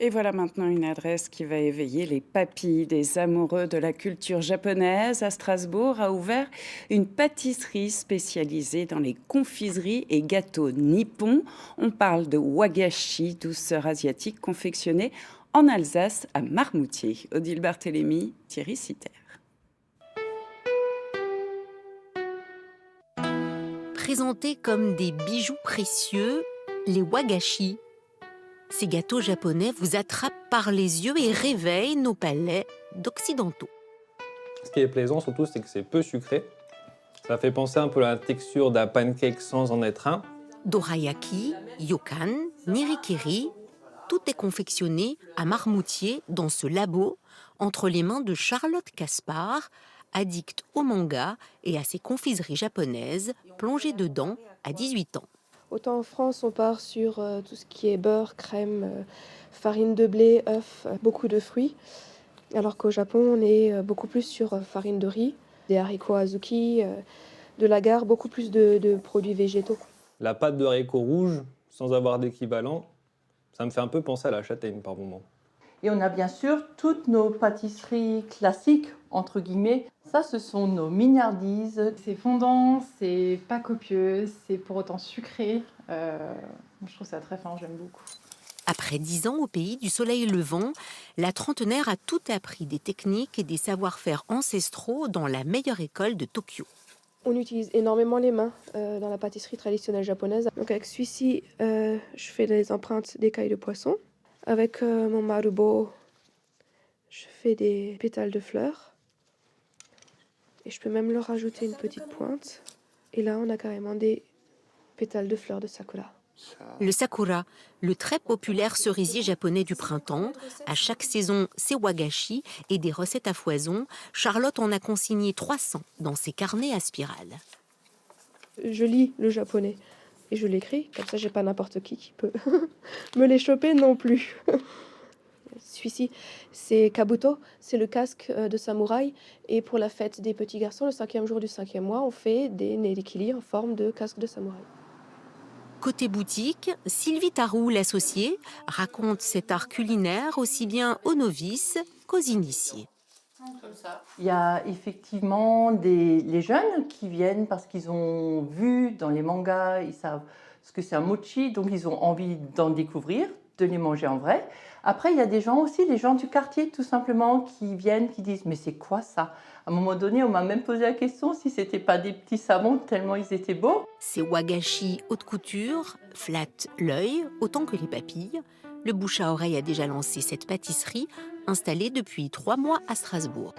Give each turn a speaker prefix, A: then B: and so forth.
A: Et voilà maintenant une adresse qui va éveiller les papilles des amoureux de la culture japonaise. À Strasbourg a ouvert une pâtisserie spécialisée dans les confiseries et gâteaux nippons. On parle de wagashi, douceur asiatique confectionnée en Alsace à Marmoutier. Odile Barthélémy, Thierry Citer.
B: Présentés comme des bijoux précieux, les wagashi. Ces gâteaux japonais vous attrapent par les yeux et réveillent nos palais d'occidentaux.
C: Ce qui est plaisant surtout, c'est que c'est peu sucré. Ça fait penser un peu à la texture d'un pancake sans en être un.
B: Dorayaki, yokan, nirikiri, tout est confectionné à Marmoutier dans ce labo entre les mains de Charlotte Caspar, addicte au manga et à ses confiseries japonaises, plongée dedans à 18 ans.
D: Autant en France, on part sur tout ce qui est beurre, crème, farine de blé, œufs, beaucoup de fruits. Alors qu'au Japon, on est beaucoup plus sur farine de riz, des haricots azuki, de l'agar, beaucoup plus de produits végétaux.
C: La pâte de haricots rouges, sans avoir d'équivalent, ça me fait un peu penser à la châtaigne par moment.
E: Et on a bien sûr toutes nos pâtisseries classiques, entre guillemets. Ça, ce sont nos mignardises.
F: C'est fondant, c'est pas copieux, c'est pour autant sucré. Je trouve ça très fin, j'aime beaucoup.
B: Après 10 ans au pays du soleil levant, la trentenaire a tout appris des techniques et des savoir-faire ancestraux dans la meilleure école de Tokyo.
D: On utilise énormément les mains dans la pâtisserie traditionnelle japonaise. Donc avec celui-ci, je fais les empreintes d'écailles de poisson. Avec mon marubo, je fais des pétales de fleurs. Et je peux même leur rajouter une petite pointe. Et là, on a carrément des pétales de fleurs de sakura.
B: Le sakura, le très populaire cerisier japonais du printemps. À chaque saison, ses wagashi et des recettes à foison. Charlotte en a consigné 300 dans ses carnets à spirale.
D: Je lis le japonais et je l'écris. Comme ça, j'ai pas n'importe qui peut me les choper non plus. Celui-ci, c'est kabuto, c'est le casque de samouraï. Et pour la fête des petits garçons, le 5e jour du 5e mois, on fait des nerikiri en forme de casque de samouraï.
B: Côté boutique, Sylvie Tarou, l'associée, raconte cet art culinaire aussi bien aux novices qu'aux initiés.
E: Il y a effectivement les jeunes qui viennent parce qu'ils ont vu dans les mangas, ils savent ce que c'est un mochi, donc ils ont envie d'en découvrir, de les manger en vrai. Après, il y a des gens aussi, les gens du quartier tout simplement, qui viennent, qui disent « mais c'est quoi ça ?» À un moment donné, on m'a même posé la question si c'était pas des petits savons tellement ils étaient beaux.
B: Ces wagashi haute couture flattent l'œil autant que les papilles. Le bouche à oreille a déjà lancé cette pâtisserie installée depuis 3 mois à Strasbourg.